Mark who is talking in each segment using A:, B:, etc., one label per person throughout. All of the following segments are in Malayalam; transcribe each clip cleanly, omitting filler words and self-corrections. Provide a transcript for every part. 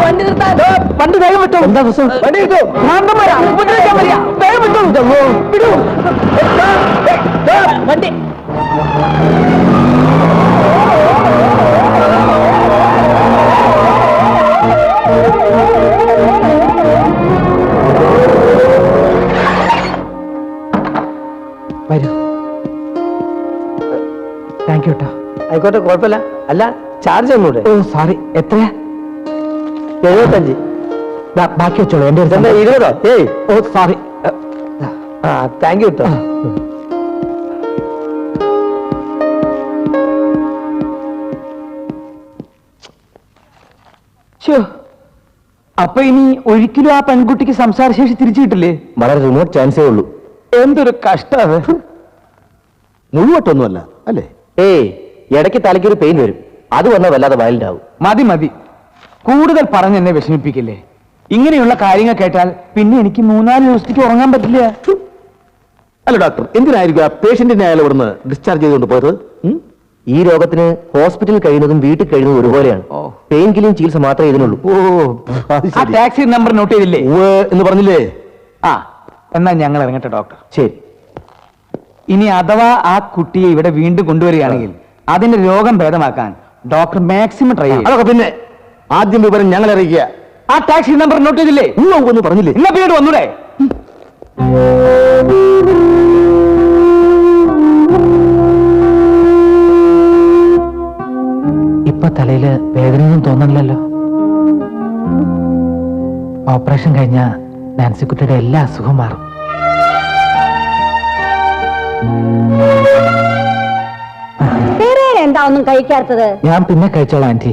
A: വണ്ടി നിർത്താൻ വണ്ടി വേഗം വിട്ടോ. എന്താ വണ്ടി കിട്ടോ വേഗം വിട്ടോ. വിടൂ വണ്ടി.
B: വരൂ. താങ്ക് യു കേട്ടോ.
A: ആയിക്കോട്ടെ, കുഴപ്പമില്ല. അല്ല, ചാർജ് ഒന്നൂടെ?
B: ഓ സോറി. എത്രയാ?
A: 75.
B: ബാക്കി വെച്ചോളൂ. എന്റെ
A: 20. ഏയ്
B: ഓ സോറി.
A: താങ്ക് യു കേട്ടോ.
B: അപ്പൊ ഇനി ഒരിക്കലും ആ പെൺകുട്ടിക്ക് സംസാരശേഷി തിരിച്ചു കിട്ടില്ലേ?
A: വളരെ റിമോട്ട് ചാൻസേ ഉള്ളൂ.
B: എന്തൊരു കഷ്ടം.
A: മുഴുവട്ടൊന്നുമല്ല അല്ലേ? ഏയ്, ഇടയ്ക്ക് തലയ്ക്കൊരു പെയിൻ വരും. അത് വന്നാൽ വല്ലാതെ വയലന്റ് ആവും.
B: മതി മതി, കൂടുതൽ പറഞ്ഞ് എന്നെ വിഷമിപ്പിക്കില്ലേ. ഇങ്ങനെയുള്ള കാര്യങ്ങൾ കേട്ടാൽ പിന്നെ എനിക്ക് 3-4 ദിവസത്തേക്ക് ഉറങ്ങാൻ പറ്റില്ല.
A: അല്ല ഡോക്ടർ, എന്തിനായിരിക്കും ആ പേഷ്യന്റിനെ അയാൾ ഇവിടുന്ന് ഡിസ്ചാർജ് ചെയ്തുകൊണ്ട് പോയത്? ഈ രോഗത്തിന് ഹോസ്പിറ്റലിൽ കഴിയുന്നതും വീട്ടിൽ കഴിയുന്നതും ഒരുപോലെയാണ്. പെയിൻ കില്ലിംഗ് ചികിത്സ മാത്രമേ ഇതിനുള്ളൂ.
B: ആ ടാക്സി നമ്പർ നോട്ട് ചെയ്തില്ലേ
A: എന്ന് പറഞ്ഞില്ലേ?
B: ആ, എന്നാൽ ഞങ്ങൾ ഇറങ്ങട്ടെ ഡോക്ടർ.
A: ശരി.
B: ഇനി അഥവാ ആ കുട്ടിയെ ഇവിടെ വീണ്ടും കൊണ്ടുവരികയാണെങ്കിൽ അതിന്റെ രോഗം ഭേദമാക്കാൻ ഡോക്ടർ മാക്സിമം ട്രൈ ചെയ്യും.
A: അതൊക്കെ പിന്നെ ആദ്യം വിവരം ഞങ്ങൾ അറിയിക്കുക.
B: ആ ടാക്സി നമ്പർ നോട്ട് ചെയ്തില്ലേ?
A: ഒന്ന് പറഞ്ഞില്ലേ?
B: ഇന്ന പിന്നീട് വന്നൂടെ? ഇപ്പൊ തലയില് വേദനയൊന്നും തോന്നണില്ലല്ലോ. ഓപ്പറേഷൻ കഴിഞ്ഞ നാൻസിക്കുട്ടിയുടെ എല്ലാ അസുഖം മാറും.
C: എന്താ ഒന്നും കഴിക്കാത്തത്?
B: ഞാൻ പിന്നെ കഴിച്ചോളാം ആന്റി.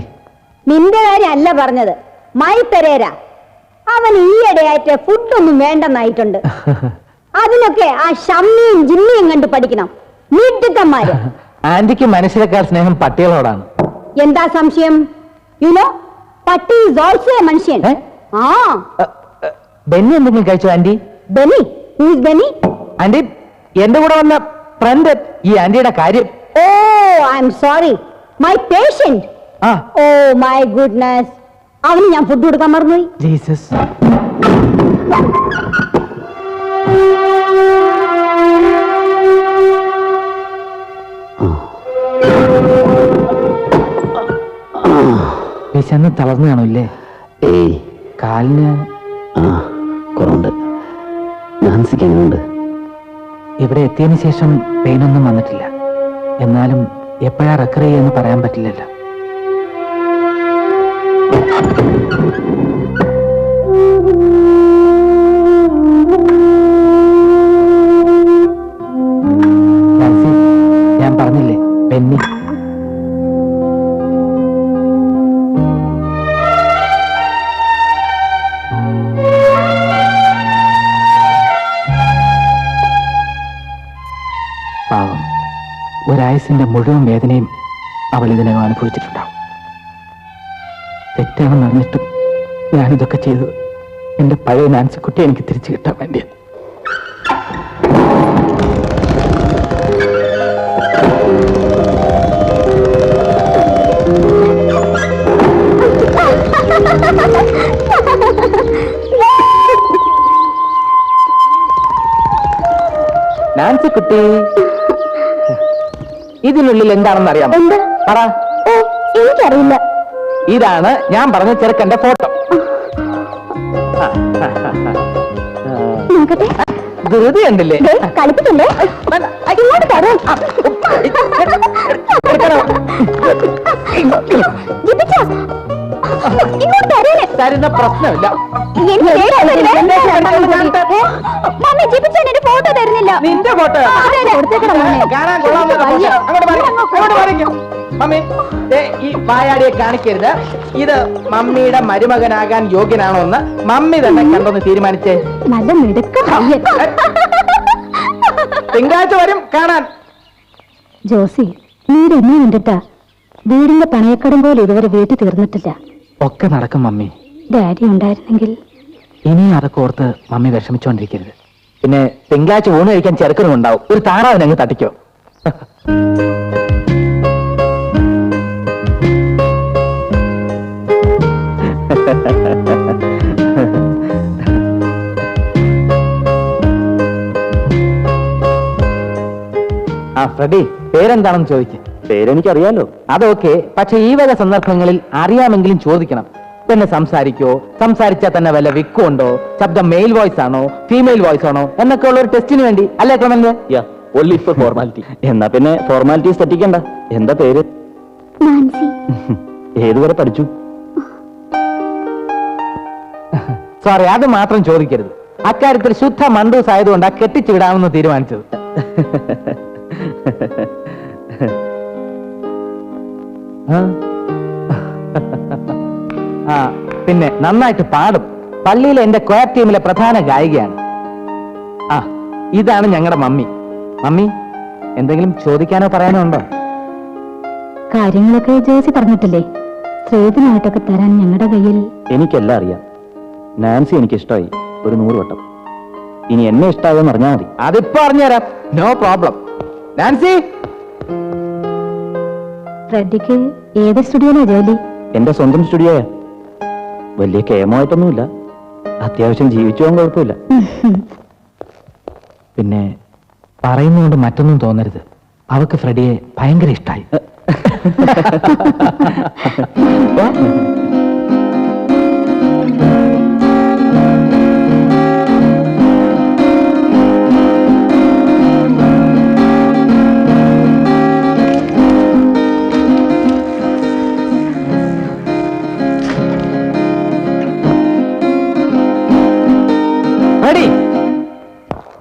C: നിന്റെ കാര്യം അല്ല പറഞ്ഞത്, മൈ പെരേര. അവൻ ഈയിടെയായിട്ട് ഫുഡൊന്നും വേണ്ടെന്നായിട്ടുണ്ട്. അതിനൊക്കെ ആ ഷമ്മിയും ജിമ്മിയും കണ്ട് പഠിക്കണം. നീട്ടിത്തന്മാര്.
B: ആന്റിക്ക് മനുഷ്യരെക്കാൾ സ്നേഹം പട്ടികളോടാണ്.
C: എന്താ സംശയം? യുനോ, പട്ടി ഈസ് ഓൾസോ എ മനുഷ്യൻ. ആ,
B: ബെന്നി എന്തെങ്കിലും കഴിച്ചോ aunty?
C: Benny? Who's Benny?
B: Aunty, എന്റെ കൂടെ വന്ന ഫ്രണ്ട് ഈ ആന്റിയുടെ കാര്യം.
C: Oh, I'm sorry, my patient.
B: ആ,
C: ഓ മൈ ഗുഡ്നസ്, അവന് ഞാൻ ഫുഡ് കൊടുക്കാൻ മറന്നുപോയി.
B: ജീസസ്. വിശന്ന് തളർന്നു കാണൂല്ലേ?
A: ഏയ്,
B: കാലിന്
A: കുറവുണ്ട്. നാൻസിക്ക് എങ്ങനെയുണ്ട്?
B: ഇവിടെ എത്തിയതിനു ശേഷം പെയിനൊന്നും വന്നിട്ടില്ല. എന്നാലും എപ്പോഴാ റെക്കർ ചെയ്യുമെന്ന് പറയാൻ പറ്റില്ലല്ലോ. നാൻസി, ഞാൻ പറഞ്ഞില്ലേ ബെന്നി. പാവം, ഒരായുസിന്റെ മുഴുവൻ വേദനയും അവൾ ഇതിനകം അനുഭവിച്ചിട്ടുണ്ടാവും. തെറ്റാണെന്ന് അറിഞ്ഞിട്ടും ഞാനിതൊക്കെ ചെയ്തത് എന്റെ പഴയ നാൻസിക്കുട്ടി എനിക്ക് തിരിച്ചു കിട്ടാൻ വേണ്ടിയാണ്. നാൻസിക്കുട്ടി, ഇതിനുള്ളിൽ എന്താണെന്ന് അറിയാമോ? പറ.
C: എനിക്കറിയില്ല.
B: ഇതാണ് ഞാൻ പറഞ്ഞ ചെറുക്കന്റെ ഫോട്ടോ. ധൃതി കണ്ടില്ലേ?
C: കളിപ്പിക്കല്ലേ? ഇങ്ങോട്ട് തരാം. ഇങ്ങോട്ട് തരേനെ.
B: തരുന്ന പ്രശ്നമില്ല.
C: മമ്മി ജിപിച്ചൻ ഒരു ഫോട്ടോ തരുന്നില്ല.
B: നിന്റെ ഫോട്ടോ കാണാൻ കൊള്ളാം. മമ്മി, ഈ വായാടിയെ കാണിക്കരുത്. ഇത് മമ്മിയുടെ മരുമകനാകാൻ യോഗ്യനാണോ എന്ന് മമ്മി തന്നെ കണ്ടൊന്ന് തീരുമാനിച്ചേ.
C: നല്ല മിടുക്ക.
B: തിങ്കളാഴ്ച വരും കാണാൻ.
C: ജോസി, വീട് എന്നെ കണ്ടിട്ടാ വീടിന്റെ പണയക്കടം പോലെ ഇതുവരെ വീട്ടിൽ തീർന്നിട്ടില്ല.
B: ഒക്കെ നടക്കും മമ്മി.
C: ഡാഡി ഉണ്ടായിരുന്നെങ്കിൽ.
B: ഇനി അതൊക്കെ ഓർത്ത് മമ്മി വിഷമിച്ചോണ്ടിരിക്കരുത്. പിന്നെ തിങ്കളാഴ്ച ഊണ് കഴിക്കാൻ ചെറുക്കനും ഉണ്ടാവും. ഒരു താറാവിനങ്ങ് തട്ടിക്കോ. ഫ്രെഡി, പേരെന്താണെന്ന് ചോദിക്കും.
A: പേരെനിക്കറിയാലോ.
B: അതൊക്കെ, പക്ഷെ ഈ വക സന്ദർഭങ്ങളിൽ അറിയാമെങ്കിലും ചോദിക്കണം. തന്നെ സംസാരിക്കോ, സംസാരിച്ചാൽ തന്നെ വല്ല വിക്കുണ്ടോ, ശബ്ദം മെയിൽ വോയിസ് ആണോ ഫീമെയിൽ വോയിസ് ആണോ എന്നൊക്കെ ഉള്ള ഒരു ടെസ്റ്റിന് വേണ്ടി അല്ലേ ക്ലമന്റ്?
A: Only four formality. എന്നാ പിന്നെ ഫോർമാലിറ്റീസ് തെറ്റിക്കണ്ട. എന്താ പേര്?
C: നാൻസി.
A: ഏതുവരെ പഠിച്ചു?
B: സോറി, അത് മാത്രം ചോദിക്കരുത്. അക്കാര്യത്തിൽ ശുദ്ധ മണ്ടൂസ് ആയതുകൊണ്ട് കെട്ടിച്ചു വിടാമെന്ന് തീരുമാനിച്ചത്. ആ, പിന്നെ നന്നായിട്ട് പാടും. പള്ളിയിലെ എന്റെ ക്വയർ ടീമിലെ പ്രധാന ഗായികയാണ്. ആ, ഇതാണ് ഞങ്ങളുടെ മമ്മി. മമ്മി, എന്തെങ്കിലും ചോദിക്കാനോ പറയാനോ ഉണ്ടോ?
C: കാര്യങ്ങളൊക്കെ ജേസി പറഞ്ഞിട്ടില്ലേ? സ്ത്രീധനമായിട്ടൊക്കെ തരാൻ ഞങ്ങളുടെ കയ്യിൽ.
A: എനിക്കെല്ലാം അറിയാം. നാൻസി എനിക്ക് ഇഷ്ടമായി ഒരു 100 വട്ടം. ഇനി എന്നെ ഇഷ്ടമായെന്ന് അറിഞ്ഞാൽ മതി.
B: അതിപ്പോ അറിഞ്ഞുതരാം, നോ പ്രോബ്ലം. നാൻസി,
C: ഫ്രെഡിക്ക് ഏത് സ്റ്റുഡിയോയിലാ ജോലി?
A: എന്റെ സ്വന്തം സ്റ്റുഡിയോയാ. വലിയ കേമമായിട്ടൊന്നുമില്ല, അത്യാവശ്യം ജീവിച്ചു പോകാൻ കുഴപ്പമില്ല.
B: പിന്നെ പറയുന്നതുകൊണ്ട് മറ്റൊന്നും തോന്നരുത്, അവക്ക് ഫ്രെഡിയെ ഭയങ്കര ഇഷ്ടായി.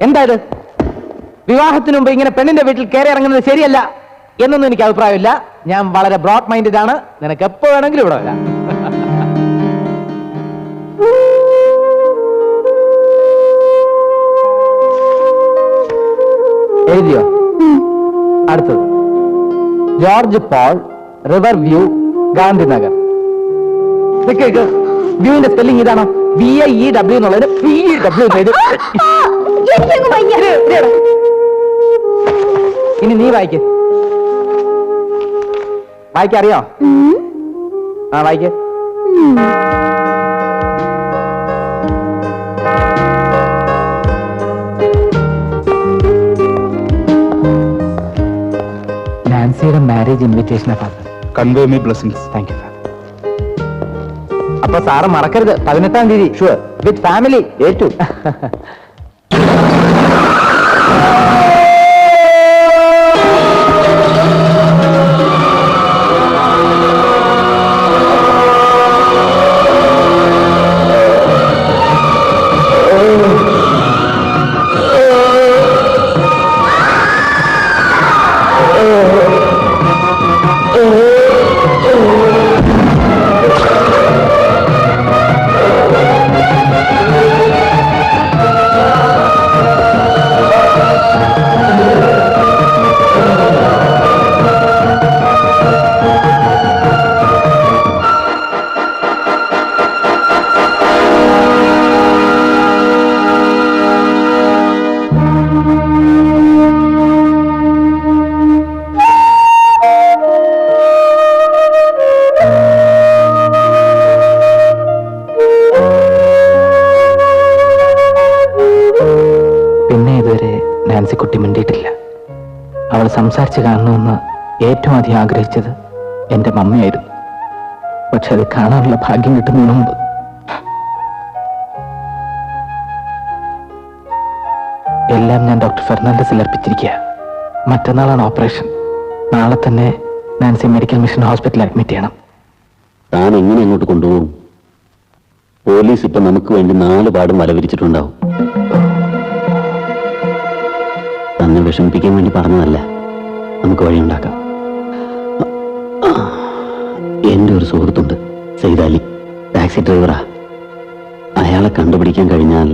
B: എന്താ ഇത്? വിവാഹത്തിന് മുമ്പ് ഇങ്ങനെ പെണ്ണിന്റെ വീട്ടിൽ കയറി ഇറങ്ങുന്നത് ശരിയല്ല എന്നൊന്നും എനിക്ക് അഭിപ്രായമില്ല. ഞാൻ വളരെ ബ്രോഡ് മൈൻഡഡ് ആണ്. നിനക്ക് എപ്പോ വേണമെങ്കിലും ഇവിടെ വരാം. എഴുതിയോ? അടുത്തത് George Paul, river view, Gandhinagar. വ്യൂവിന്റെ സ്പെല്ലിംഗ് ഇതാണോ? VIEW എന്നുള്ളത് PEW. ഇനി നീ വായിക്ക്. വായിക്കറിയോ? ആ, വായിക്ക്. നാൻസിയുടെ മാരേജ് ഇൻവിറ്റേഷനെ father.
D: Convey me blessings.
B: Thank you father. അപ്പൊ സാറ് മറക്കരുത്, 18-ാം തീയതി ഷുവർ, വിത്ത് ഫാമിലി. ഏറ്റു. നാൻസിക്കുട്ടി മിണ്ടിയിട്ടില്ല. അവൾ സംസാരിച്ച് കാണണമെന്ന് ഏറ്റവും അധികം ആഗ്രഹിച്ചത് എന്റെ മമ്മയായിരുന്നു. പക്ഷെ അത് കാണാനുള്ള ഭാഗ്യം കിട്ടുന്നതിന് മുമ്പ് എല്ലാം ഞാൻ ഡോക്ടർ ഫെർണാണ്ടസിൽ അർപ്പിച്ചിരിക്കുക. മറ്റന്നാളാണ് ഓപ്പറേഷൻ. നാളെ തന്നെ നാൻസി മെഡിക്കൽ മിഷൻ ഹോസ്പിറ്റലിൽ അഡ്മിറ്റ് ചെയ്യണം.
A: താൻ എങ്ങനെ അങ്ങോട്ട് കൊണ്ടുപോകും? പോലീസ് ഇപ്പൊ നമുക്ക് വേണ്ടി 4 പാടും വലവിരിച്ചിട്ടുണ്ടാവും. തന്നെ വിഷമിപ്പിക്കാൻ വേണ്ടി പറഞ്ഞതല്ല, നമുക്ക് വഴിയുണ്ടാക്കാം. എന്റെ ഒരു സുഹൃത്തുണ്ട്, സൈദാലി, ടാക്സി ഡ്രൈവറാ. അയാളെ കണ്ടുപിടിക്കാൻ കഴിഞ്ഞാൽ